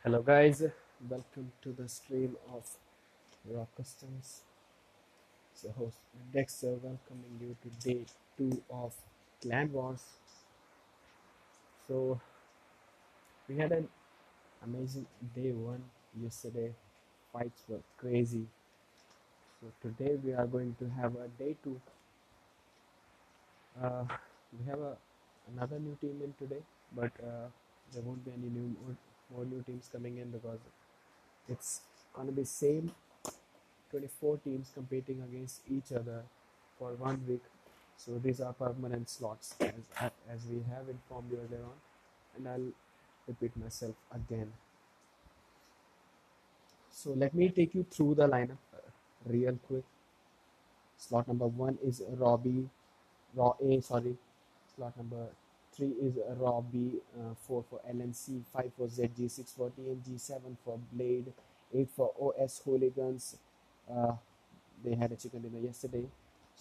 Hello guys, welcome to the stream of Rock Customs. It's the host Dexter welcoming you to day 2 of Clan Wars. So we had an amazing day 1 yesterday. Fights were crazy. So today we are going to have a day 2. We have another new team in today, but there won't be any more new teams coming in because it's gonna be same 24 teams competing against each other for 1 week. So these are permanent slots, as we have informed you earlier on, and I'll repeat myself again. So let me take you through the lineup real quick. Slot number 1 is Robbie, Raw A, sorry. Slot number 3 is Robbie, 4 for LNC, 5 for ZG, 6 for TNG, 7 for Blade, 8 for OS Hooligans. Uh, they had a chicken dinner yesterday.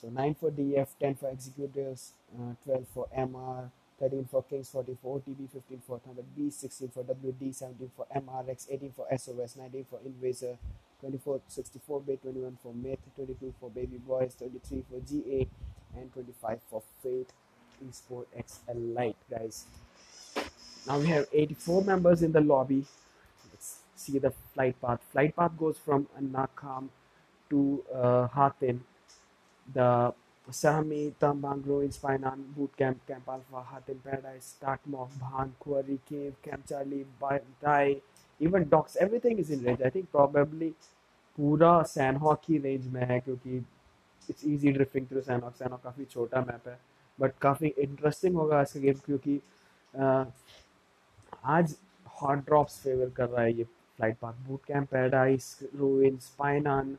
So 9 for DF, 10 for Executors, 12 for MR, 13 for Kings, 14 for OTB, 15 for Thunder B, 16 for WD, 17 for MRX, 18 for SOS, 19 for Invaser, 24 64 bit, 21 for Myth, 22 for Baby Boys, 23 for GA, and 25 for Fate Esport XL Lite, guys. Now we have 84 members in the lobby. Let's see the flight path. Flight path goes from Nakam to Hatin. The Sahami, Tambangro, Inspinan, Bootcamp, Camp Alpha, Hatin Paradise, Startmock, Bhan, Quarry, Cave, Camp Charlie, Dai, even Docks, everything is in range. I think probably पूरा Sanhok की range में है क्योंकि it's easy drifting through Sanhok Sanhok काफ़ी छोटा map है but काफ़ी interesting होगा आज का गेम क्योंकि आज हॉट ड्रॉप्स फेवर कर रहा है ये flight path boot camp paradise ruin स्पाइनान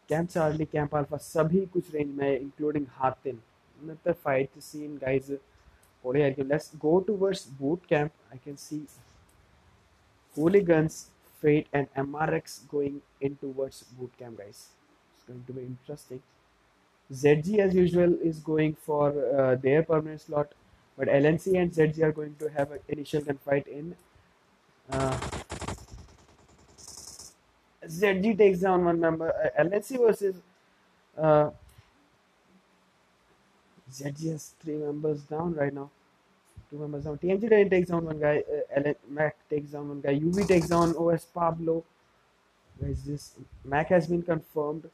कैंप चार्ली कैंप अल्फा सभी कुछ रेंज में इंक्लूडिंग हातिन मतलब fight scene guys let's go towards boot camp I can see hooligans Fate and MRX going in towards boot camp, guys. It's going to be interesting. ZG as usual is going for their permanent slot, but LNC and ZG are going to have an initial gunfight in. ZG takes down one member. LNC versus ZG has 3 members down right now. 2 members down. TMG takes down one guy. Mac takes down one guy. UV takes down OS Pablo. Where is this? Mac has been confirmed.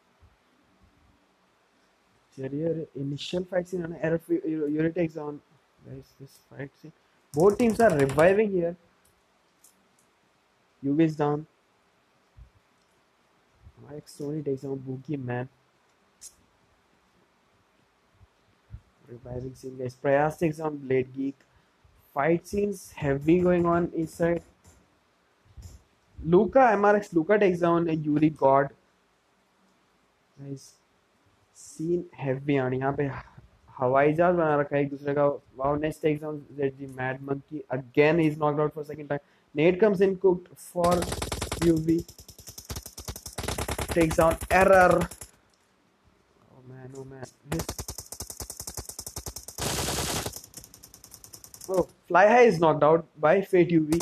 Your initial fight scene on error unit takes on. Where is this fight scene? Both teams are reviving here. UV is down. Mike Sony takes on Boogie Man. Reviving scene, guys. Prayas takes on Blade Geek. Fight scenes heavy going on inside. Luca MRX Luca takes down a Yuri God. Guys, scene heavy आनी यहाँ पे हवाई जहाज बना रखा है एक दूसरे का wow next takes down ZG mad monkey again he is knocked out for second time net comes in cooked for UV takes down error oh man this oh fly high is knocked out by Fate UV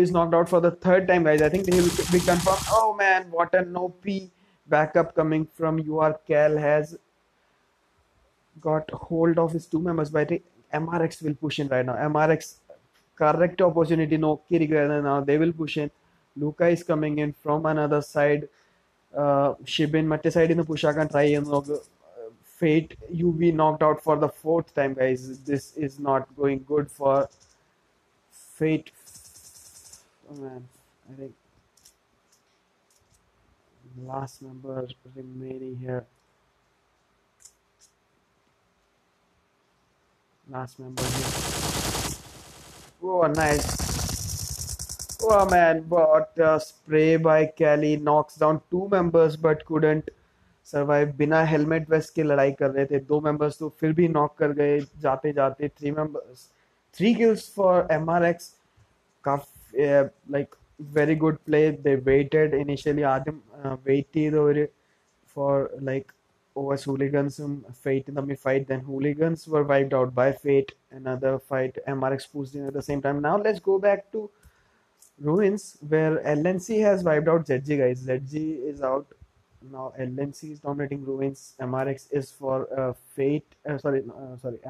is knocked out for the 3rd time, guys. I think they will be confirmed. Oh man, what an OP backup coming from URCal has got hold of his 2 members, but I think MRX will push in right now. MRX correct opportunity, no now they will push in. Luca is coming in from another side. Shibin Mate side in the push can try and Fate UV knocked out for the 4th time, guys. This is not going good for Fate. Oh man, I think last member remaining here. Last member here. Oh, nice. Oh man, but spray by Kelly knocks down 2 members but couldn't survive. बिना helmet waste के लड़ाई कर रहे थे 2 members तो फिर भी knock कर गए जाते जाते 3 members 3 kills for MRX like very good play. They waited initially. Adam waited for like OS Hooligans Fate in the fight. Then Hooligans were wiped out by Fate. Another fight. MRX pushed in at the same time. Now let's go back to Ruins, where LNC has wiped out ZG, guys. ZG is out. Now LNC is dominating Ruins. MRX is for Fate. Sorry.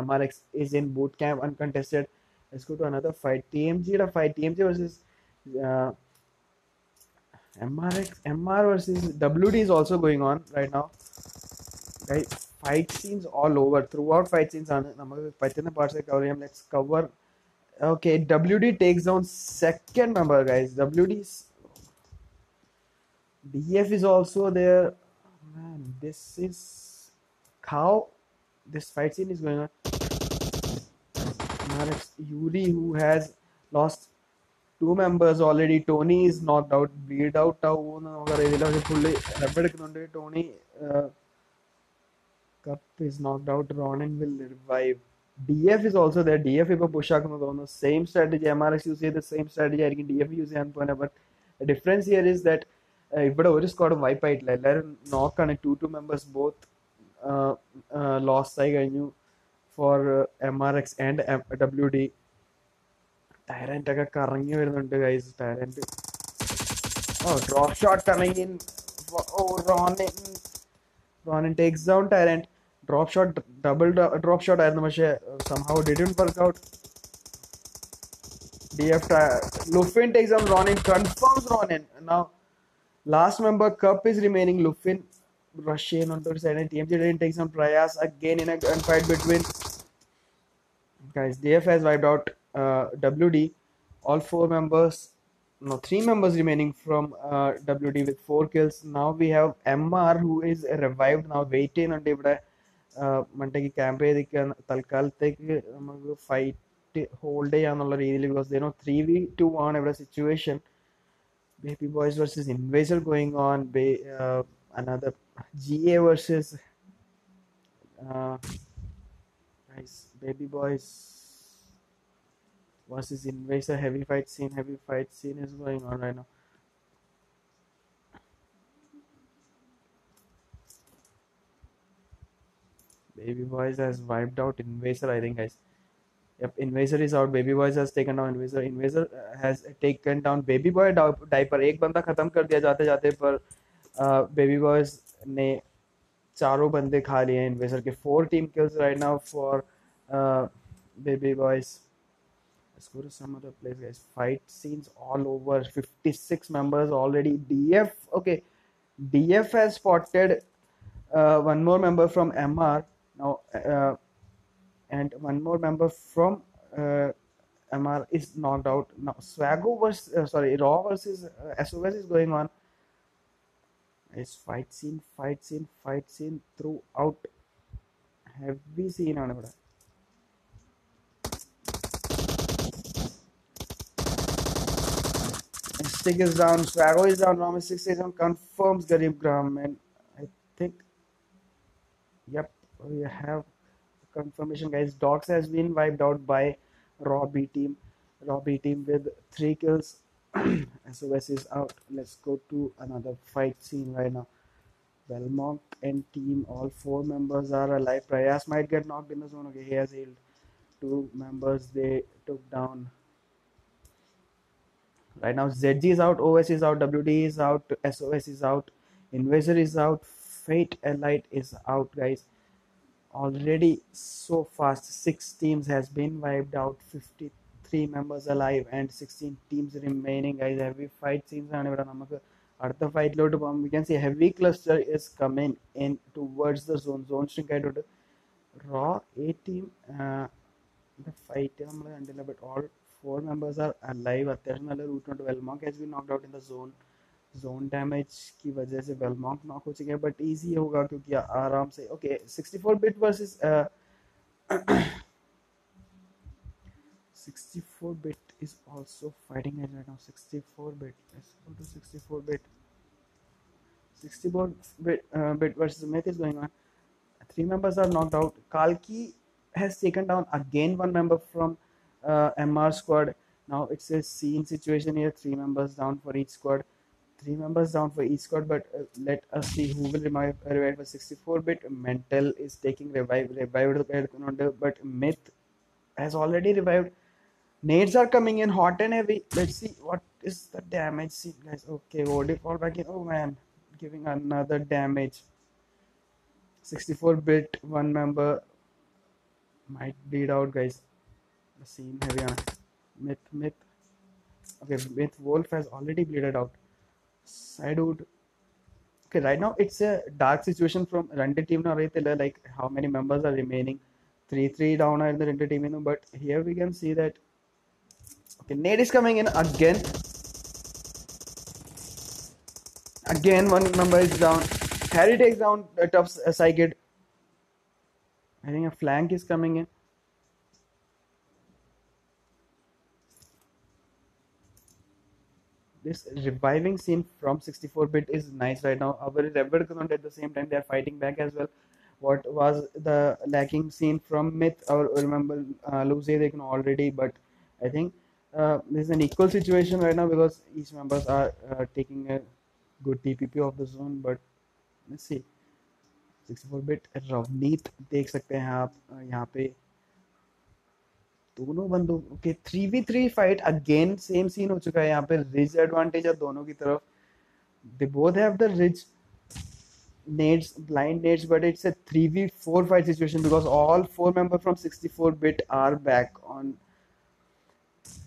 MRX is in boot camp uncontested. Let's go to another fight. TMG the fight. TMG versus uh, MRX. MR versus WD is also going on right now. Guys, fight scenes all over. Throughout fight scenes, let's cover. Okay, WD takes down second member, guys. WD's DF is also there. Man, this is how this fight scene is going on. Alex Yuri, who has lost two members already. Tony is knocked out. Bleed out. Fully Tony Cup is knocked out. Ronin will revive. DF is also there. DF ഇപ്പോൾ push ആക്കുന്നത് തോന്നുന്നു. Same strategy. MRX use ചെയ്ത same strategy ആയിരിക്കും DF use ചെയ്യാൻ പോകുന്നത്. But the difference here is that ഇവിടെ ഒരു squad wipe ആയിട്ടില്ല. എല്ലാവരും നോക്കാണ്. ടു മെമ്പേഴ്സ് ബോത്ത് ലോസ് ആയി കഴിഞ്ഞു for MRX and WD. Tyrant ഒക്കെ കറങ്ങി വരുന്നുണ്ട് guys. Tyrant drop shot coming in. Ronin takes down Tyrant. Drop shot, double drop shot ആയിരുന്നു പക്ഷേ somehow didn't work out. DF Lufin takes down Ronin, confirms Ronin. Now last member Cup is remaining. Lufin Russian on the side and TMG didn't take some Prayas again in a gunfight between guys. DF has wiped out WD. All four members, no, three members remaining from WD with 4 kills. Now we have MR who is revived. Now waiting on ഇവിടെ മണ്ടേക്ക് camp ചെയ്തിരിക്കാൻ തൽക്കാലത്തേക്ക് നമുക്ക് fight hold ചെയ്യാന്നുള്ള രീതിയിൽ because they know 3v2 ആണ് ഇവിടെ situation. Baby Boys versus Invaser going on. Another GA versus guys, Baby Boys versus Invaser. Heavy fight scene is going on right now. Baby Boys has wiped out Invaser, I think, guys. Yep, Invaser is out. Baby Boys has taken down Invaser. Invaser has taken down Baby Boy diaper. एक बंदा खत्म कर दिया जाते जाते पर Baby Boys ने चारों बंदे खा लिए. Invaser के 4 team kills right now for Baby Boys. Let's go to some other place, guys. Fight scenes all over. 56 members already. DF, okay. DF has spotted one more member from MR now, and one more member from MR is knocked out. Now Swago versus Raw versus SOS is going on. It's fight scene throughout. Heavy scene on it. Stick is down, Swago is down, Ramesh 6 is down, confirms Garib Graham, and I think, yep, we have confirmation, guys. Dogs has been wiped out by Raw B team with 3 kills. SOS is out. Let's go to another fight scene right now. Belmont and team, all 4 members are alive. Prayas might get knocked in the zone. Okay, he has healed 2 members they took down. Right now ZG is out, OS is out, WD is out, SOS is out, Invaser is out, Fate Elite is out, guys. Already so fast 6 teams has been wiped out, 53 members alive and 16 teams remaining, guys. Heavy fight scenes ആണ് ഇവിടെ. നമുക്ക് അടുത്ത ഫൈറ്റിലോട്ട് പോകാം. We can see heavy cluster is coming in towards the zone shrink ആയിട്ടുണ്ട്. Raw A team the fight നമ്മൾ കണ്ടില്ല, but all 4 members are alive. अत्याവശ്യം നല്ല route ഉണ്ട്. Velmonk has been knocked out in the zone damage की वजह से Velmonk knock हो चुके हैं, but easy होगा क्योंकि आराम से. Okay, 64-bit versus 64-bit is also fighting right now. 64-bit, let's go to 64-bit. 64-bit versus Myth is going on. 3 members are knocked out. Kalki has taken down again 1 member from MR squad. Now it's a scene situation here. 3 members down for each squad. 3 members down for each squad, but let us see who will revive for 64-bit. Mental is taking revived, but Myth has already revived. Nades are coming in hot and heavy. Let's see what is the damage scene, guys? Okay, OD fall back in. Oh man, giving another damage. 64-bit one member might bleed out, guys. The scene heavy on Myth. Okay, Myth Wolf has already bleeded out. Sidewood. Okay, right now it's a dark situation from Rente team now, right? Like how many members are remaining? 3-3 down in the Rente team, but here we can see that. Okay, Nate is coming in again. Again, one member is down. Harry takes down the top Psykid. I think a flank is coming in. This reviving scene from 64-bit is nice right now. Our Rebel Command at the same time they are fighting back as well. What was the lacking scene from Myth or remember Luce they can already, but I think there's an equal situation right now because each members are taking a good TPP of the zone. But let's see 64-bit Ravneet देख सकते हैं आप यहाँ पे दोनों बंदों के 3v3 fight again same scene हो चुका है यहाँ पे रिज एडवांटेज है दोनों की तरफ they both have the rich nades blind nades but it's a 3v4 fight situation because all four members from 64-bit are back on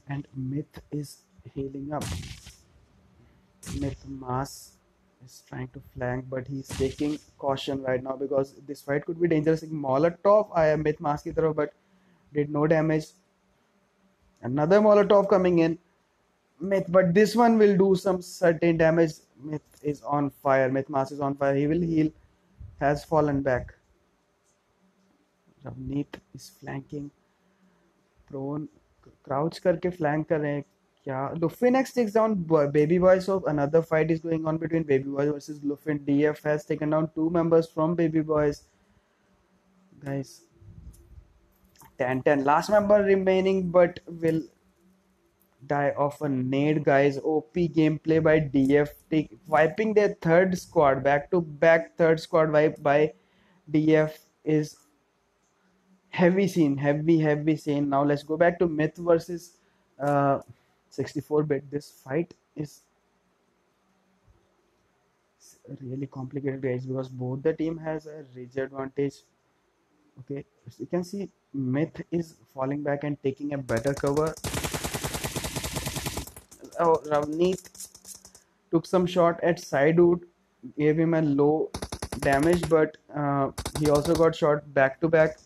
and Myth is healing up. Myth Mass is trying to flank but he's taking caution right now because this fight could be dangerous. Molotov I am Myth Mass ki taraf but did no damage. Another Molotov coming in. Myth, but this one will do some certain damage. Myth is on fire. Myth Mass is on fire. He will heal. Has fallen back. Ravneet is flanking. Prone. Crouch करके flank कर रहे हैं क्या? Lufinex takes down Baby Boy. So another fight is going on between Baby Boy versus Lufin. DF has taken down two members from Baby Boys. Guys. 10-10. Last member remaining but will die of a nade, guys. OP gameplay by DF wiping their third squad, back to back third squad wipe by DF is heavy scene, heavy scene. Now let's go back to Myth versus 64-bit. This fight is really complicated, guys, because both the team has a rage advantage. Okay, so you can see Myth is falling back and taking a better cover. Oh, Ravneet took some shot at Sidewood, gave him a low damage, but he also got shot back to back.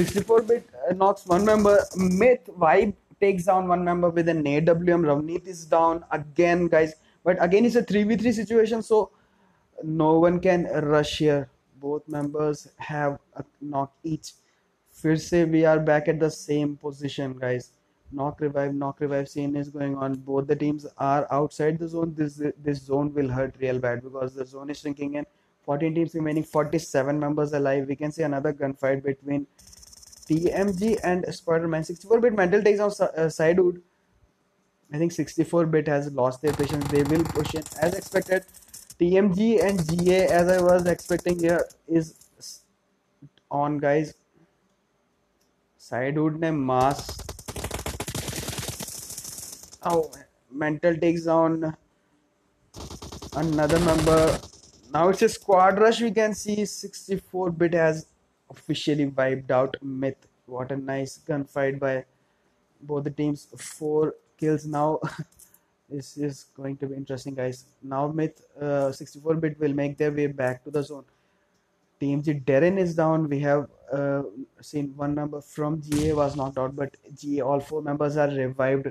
(64-bit) knocks one member. Myth Vibe takes down one member with an AWM. Ravneet is down again, guys. But again, it's a 3v3 situation, so no one can rush here. Both members have a knock each. फिर से we are back at the same position, guys. Knock revive scene is going on. Both the teams are outside the zone. This zone will hurt real bad because the zone is shrinking in. 14 teams remaining, 47 members alive. We can see another gunfight between TMG and Spider-Man. 64-bit mental takes on Sidewood. I think 64-bit has lost their patience. They will push in as expected. TMG and GA, as I was expecting here, is on, guys. Sidewood ne mass. Oh, mental takes down another member. Now it's a squad rush. We can see 64-bit has officially wiped out Myth. What a nice gunfight by both the teams. 4 kills now. This is going to be interesting, guys. Now Myth 64-bit will make their way back to the zone. TMG Darren is down. We have seen one member from GA was knocked out, but GA all 4 members are revived.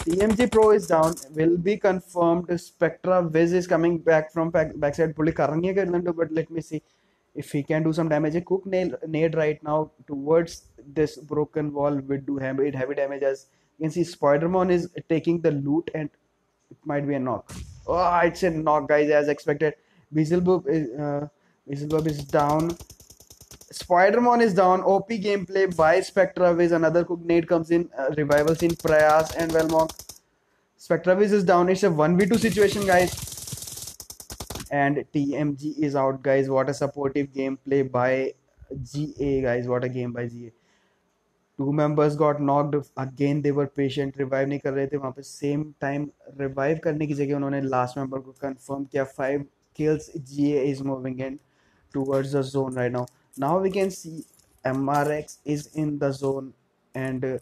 TMG Pro is down. Will be confirmed. Spectra Viz is coming back from backside. But let me see if he can do some damage. A cook nade right now towards this broken wall will do heavy damage. As you can see, Spider-Man is taking the loot and it might be a knock. Oh, it's a knock, guys, as expected. Weaselbub is down. Spider-Man is down. OP gameplay by Spectra Viz. Another cook nade comes in. Revivals in Prayas and Velmok. Spectravis is down. It's a 1v2 situation, guys. And TMG is out, guys. What a supportive gameplay by GA, guys. What a game by GA. Two members got knocked again. They were patient, revive नहीं कर रहे थे वहाँ पे. Same time revive करने की जगह उन्होंने last member को confirm किया. 5 kills. GA is moving in towards the zone right now. Now we can see MRX is in the zone, and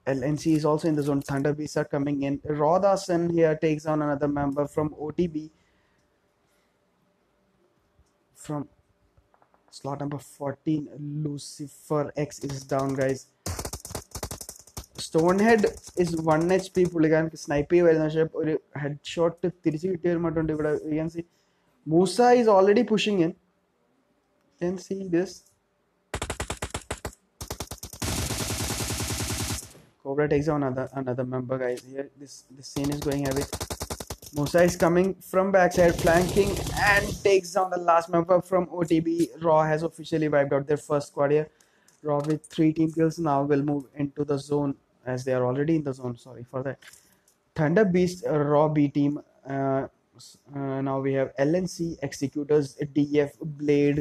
LNC is also in the zone. Thunder Beasts are coming in. Rodasan here takes on another member from OTB. From slot number 14, Lucifer X is down, guys. Stonehead is 1 HP. പുള്ളിക്കാരൻ snipe ചെയ്യുമായിരുന്നു, പക്ഷെ ഒരു head shot തിരിച്ചു കിട്ടിയ ഒരു മട്ടുണ്ട് ഇവിടെ. You can see Musa is already pushing in. You can see this. Cobra takes on another member, guys. Here this scene is going heavy. Musa is coming from backside, flanking, and takes down the last member from OTB. Raw has officially wiped out their first squad here. Raw with 3 team kills now will move into the zone, as they are already in the zone. Sorry for that. Thunder Beast, Raw B team. Now we have LNC, Executors, DF, Blade,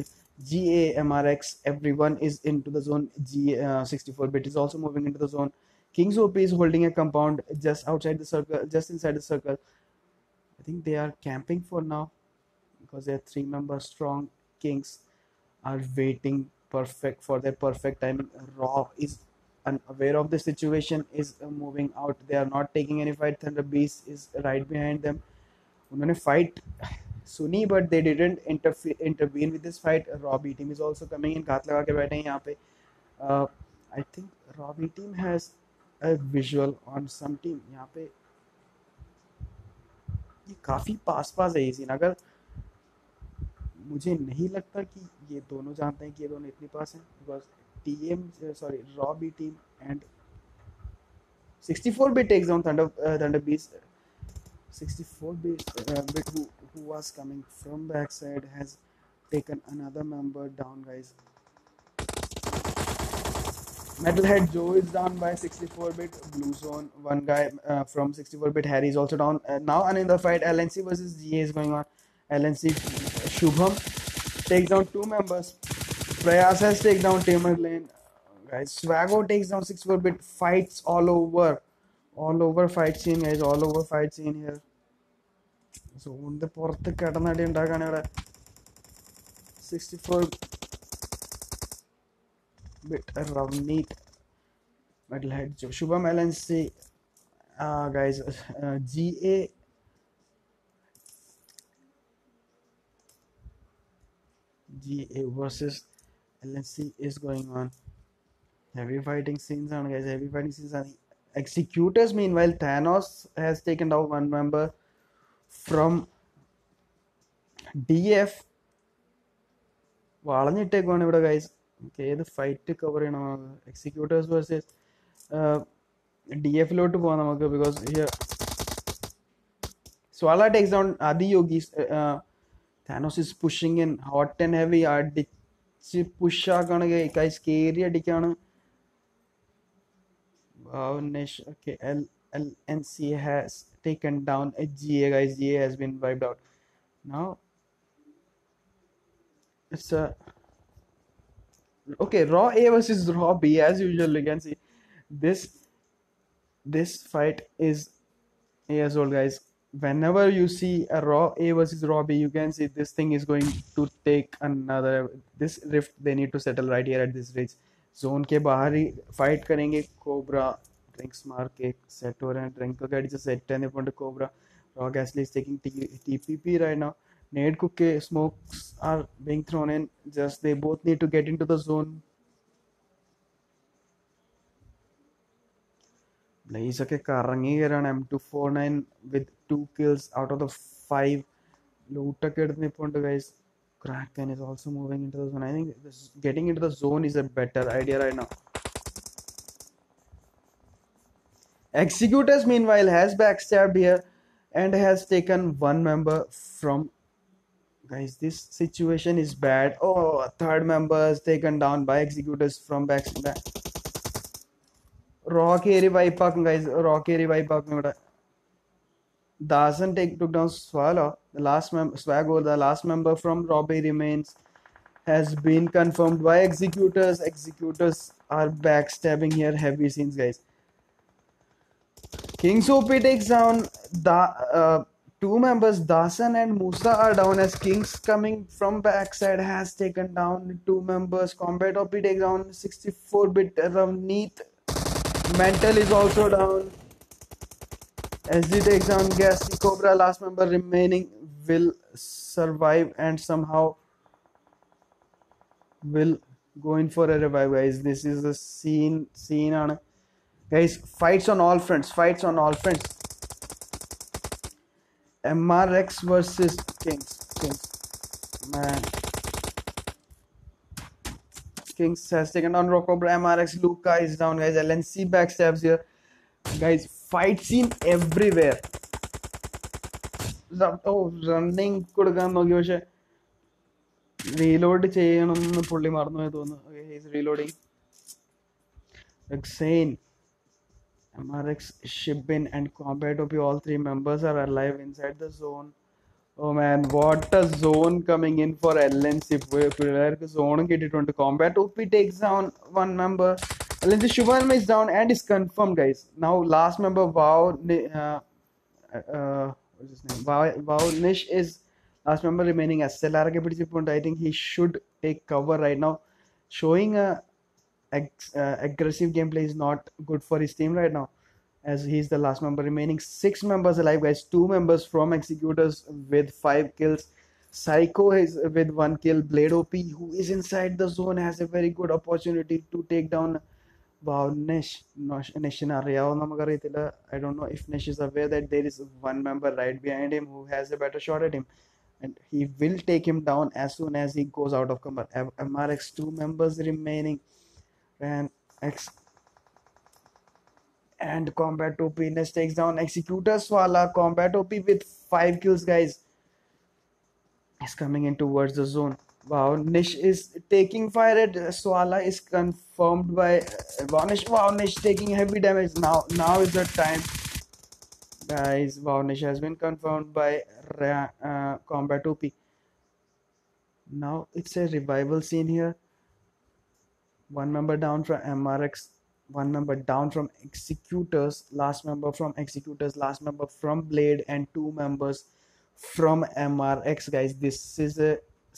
GA, MRX. Everyone is into the zone. 64-bit is also moving into the zone. Kings OP is holding a compound just outside the circle, just inside the circle. I think they are camping for now because they are 3 members strong. Kings are waiting for their perfect timing. Raw is unaware of the situation, is moving out. They are not taking any fight. Thunder Beast is right behind them. उन्होंने fight सुनी, but they didn't intervene with this fight. Raw B team is also coming in. घात लगा के बैठे हैं यहाँ पे. I think Raw B team has a visual on some team. यहाँ पे ये काफ़ी पास है ये सीन. अगर मुझे नहीं लगता कि ये दोनों जानते हैं कि ये दोनों इतनी पास हैं, because Raw B team and 64-bit takes down Thunder Beast. 64-bit who was coming from backside has taken another member down, guys. Metalhead Joe is down by 64-bit. Blue Zone, one guy from 64-bit Harry is also down. Now another fight, LNC versus GA is going on. LNC Shubham takes down 2 members. Prayas has taken down Tamerlane. Guys, Swago takes down 64-bit. Fights all over fight scene, guys. All over fight scene here. So the പുറത്ത് കിടന്നടി ഉണ്ടാക്കാണ് ഇവിടെ. 64-bit Ravneet, Metalhead Joe, Shubham, LNC, guys. GA versus LNC is going on. Heavy fighting scenes on, guys. Heavy fighting scenes on. Executors, meanwhile, Thanos has taken down 1 member from DF. വളഞ്ഞിട്ടേക്കാണ് ഇവിടെ, guys. ഏത് fight cover ചെയ്യണം? Executors versus DF-ലോട്ട് പോവാം നമുക്ക്, because here Swala takes down Adi Yogi. Thanos is pushing in hot and heavy. അടിച്ച് push ആക്കാണ്, guys. കയറി അടിക്കാണ്. Okay, LNC has taken down a GA, guys. GA has been wiped out. Now it's okay, Raw A versus Raw B. As usual, you can see this fight is years old, guys. Whenever you see a Raw A versus Raw B, you can see this thing is going to take another. This rift they need to settle right here at this ridge. Zone के बाहर ही fight करेंगे. Cobra drinks मार के set हो रहे हैं. Drink का गाड़ी से set करने पड़े. Cobra Raw Gasly is taking TPP right now. Nade cook के smokes are being thrown in. Just they both need to get into the zone. Blaze ഒക്കെ കറങ്ങി കയറാണ്. M249 with 2 kills out of the 5. Loot ഒക്കെ എടുത്ത് നിൽപ്പുണ്ട്, guys. Kraken is also moving into the zone. I think getting into the zone is a better idea right now. Executors, meanwhile, has backstabbed here and has taken 1 member from. Guys, this situation is bad. Oh, a 3rd member is taken down by Executors from back. Raw carry wipe ആക്കും, guys. Raw carry wipe ആക്കും ഇവിടെ. Dasan took down Swallow. The last Swago, the last member from Robbie remains, has been confirmed by executors. Executors are backstabbing here. Heavy scenes, guys. Kings OP takes down the two members. Dasan and Musa are down as Kings coming from backside has taken down two members. Combat OP takes down 64-bit Ravneet. Mental is also down. SD takes down Gassy Cobra. Last member remaining will survive and somehow will go in for a revive, guys. This is the scene on, guys. Fights on all fronts. Fights on all fronts. MRX versus Kings. Man. Kings has taken down Rockobra. MRX Luca is down, guys. LNC backstabs here. Guys, fight scene everywhere. Oh, running കൊടുക്കാൻ നോക്കി പക്ഷെ reload ചെയ്യണമെന്ന് പുള്ളി മറന്നുപോയി തോന്നുന്നു. He's reloading. Insane. MRX, Shibin and Combat OP, all three members are alive inside the zone. Oh man, what a zone coming in for LNC. പിള്ളേർക്ക് സോണും കിട്ടിയിട്ടുണ്ട്. Combat OP takes down one member. LNC Shubham is down and is confirmed, guys. Now last member what's his name? Wow Nish is last member remaining. SLR ke pidichippundu. I think he should take cover right now. Showing a aggressive gameplay is not good for his team right now, as he's the last member remaining. 6 members alive, guys. 2 members from executors with 5 kills. Psycho is with 1 kill. Blade OP, who is inside the zone, has a very good opportunity to take down Nish. I don't know if Nish is aware that there is one member right behind him who has a better shot at him, and he will take him down as soon as he goes out of cover. MRX 2 members remaining, and Combat OP Nish takes down Executor Swala. Combat OP with 5 kills, guys, is coming in towards the zone. Wow, Nish is taking fire at Swala is confirmed by Nish. Wow, Nish taking heavy damage. Now is the time, guys. Wow, Nish has been confirmed by Combat OP. Now it's a revival scene here. One member down from MRX, one member down from Executors, last member from Executors, last member from Blade, and 2 members from MRX, guys. This is a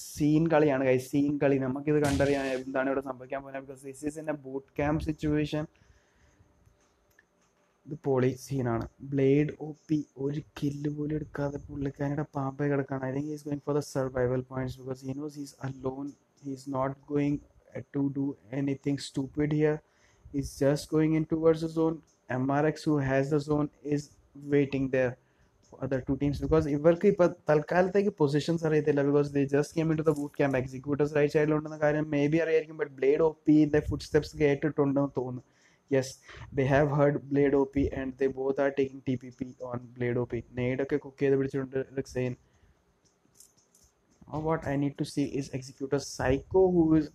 scene കളിയാണ്, guys. Scene കളി നമുക്കിത് കണ്ടറിയാം എന്താണ് ഇവിടെ സംഭവിക്കാൻ പോകുന്നത്, because this is in a boot camp situation. ഇത് പൊളി സീനാണ്. ബ്ലേഡ് OP ഒരു കില്ല് പോലും എടുക്കാതെ പുള്ളിക്കാരുടെ പാമ്പേ കിടക്കാണ്. I think he's going for the survival points because he knows he's alone. He's not going to do anything stupid here. He's just going in towards the zone. MRX, who has the zone, is waiting there for other 2 teams because ഇവർക്ക് ഇപ്പൊ തൽക്കാലത്തേക്ക് positions അറിയത്തില്ല, because they just came into the boot camp. Executors right സൈഡിലുണ്ടെന്ന കാര്യം may be അറിയായിരിക്കും, but blade OP the footsteps കേട്ടിട്ടുണ്ടെന്ന് തോന്നുന്നു. Yes, they have heard Blade OP and they both are taking TPP on Blade OP. Nade ഒക്കെ cook ചെയ്ത് പിടിച്ചിട്ടുണ്ട് Rexane. Now what I need to see is Executor Psycho, who is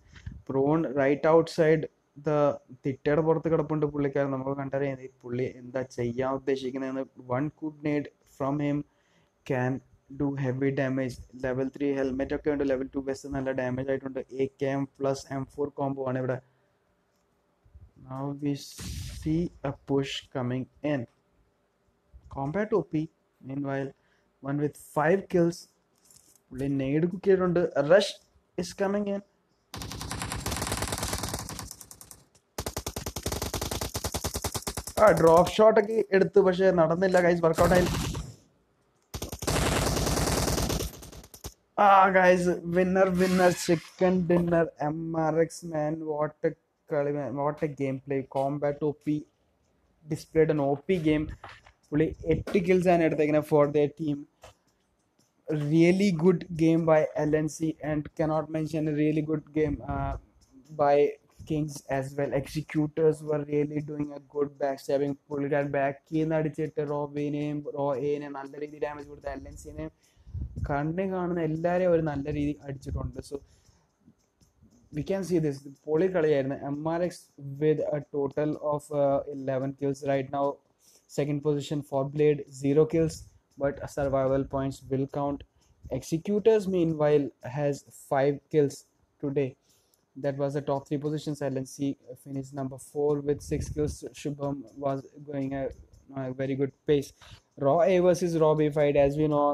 prone right outside the തിട്ടയുടെ പുറത്ത് കിടപ്പുണ്ട് പുള്ളിക്കാരൻ. നമുക്ക് കണ്ടറിയാം പുള്ളി എന്താ ചെയ്യാൻ ഉദ്ദേശിക്കുന്നതെന്ന്. 1 good nade from him can do heavy damage. Level 3 helmet ഒക്കെ ഉണ്ട്, level 2 വെസ്റ്റ് നല്ല ഡാമേജ് ആയിട്ടുണ്ട്. AKM plus M4 കോംബോ ആണ് ഇവിടെ. Now we see a push coming in. Combat OP, meanwhile, one with 5 kills. പുള്ളി നെയ്ഡ് കുക്ക് ചെയ്തിട്ടുണ്ട്. Rush is coming in. Drop shot ഒക്കെ എടുത്തു, പക്ഷെ നടന്നില്ല, ഗൈസ്. വർക്കൗട്ട് ആയി. Guys, winner chicken dinner. MRX, man, what a gameplay. Combat OP displayed an OP game. Fully 80 kills and everything for their team. Really good game by LNC, and cannot mention a really good game by Kings as well. Executors were really doing a good backstabbing. Pulled that back in അടിച്ചിട്ട് റോബിനെയും നല്ല രീതിയിൽ damage കൊടുത്ത LNCനെയും കണ്ണി കാണുന്ന എല്ലാവരെയും ഒരു നല്ല രീതി അടിച്ചിട്ടുണ്ട്. So we can see this പൊളി കളിയായിരുന്നു. MRX with a total of 11 kills right now. Second position for Blade, 0 kills. but survival points will count. Executors, meanwhile, has 5 kills today. That was the top three positions. LNC finished number four with 6 kills. Shubham was going a very good pace. Raw A versus Raw B fight, as we know,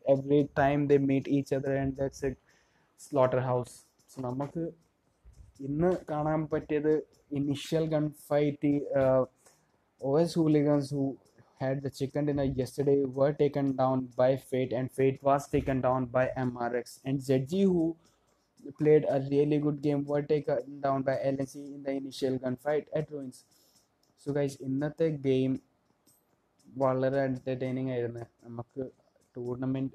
every time they meet each other, and that's a slaughterhouse. So നമുക്ക് ഇന്ന് കാണാൻ പറ്റിയത് initial gunfight. OS hooligans who had the chicken dinner yesterday were taken down by Fate, and Fate was taken down by MRX. And ZG, who played a really good game, were taken down by LNC in the initial gunfight at Ruins. So guys, ഇന്നത്തെ game വളരെ entertaining ആയിരുന്നു. നമുക്ക് tournament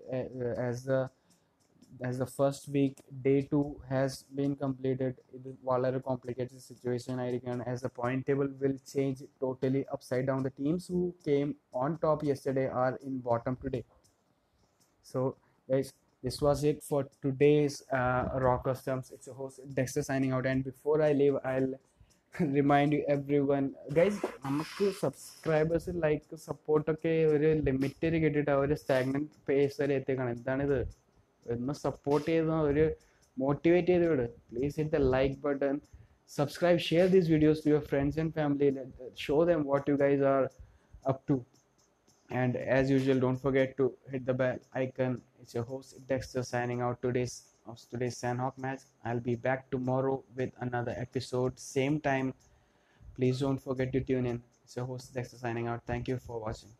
as the first week, day 2 has been completed. ഇത് വളരെ complicated situation ആയിരിക്കുകയാണ്, as the point table will change totally upside down. The teams who came on top yesterday are in bottom today. So guys, this was it for today's Raw Customs. It's your host Dexter signing out, and before I leave, I'll remind you everyone, guys, നമുക്ക് subscribers like സപ്പോർട്ടൊക്കെ ഒരു limited കിട്ടിയിട്ട് ഒരു stagnant pace വരെ എത്തിക്കണം. എന്താണിത്? ഒന്ന് support ചെയ്ത് ഒരു മോട്ടിവേറ്റ് ചെയ്ത് വിട്. Please hit the like button, subscribe, share these videos to your friends and family, show them what you guys are up to. And as usual, don't forget to hit the bell icon. It's your host Dexter signing out today's Sandhawk match. I'll be back tomorrow with another episode, same time. Please don't forget to tune in. It's your host Dexter signing out. Thank you for watching.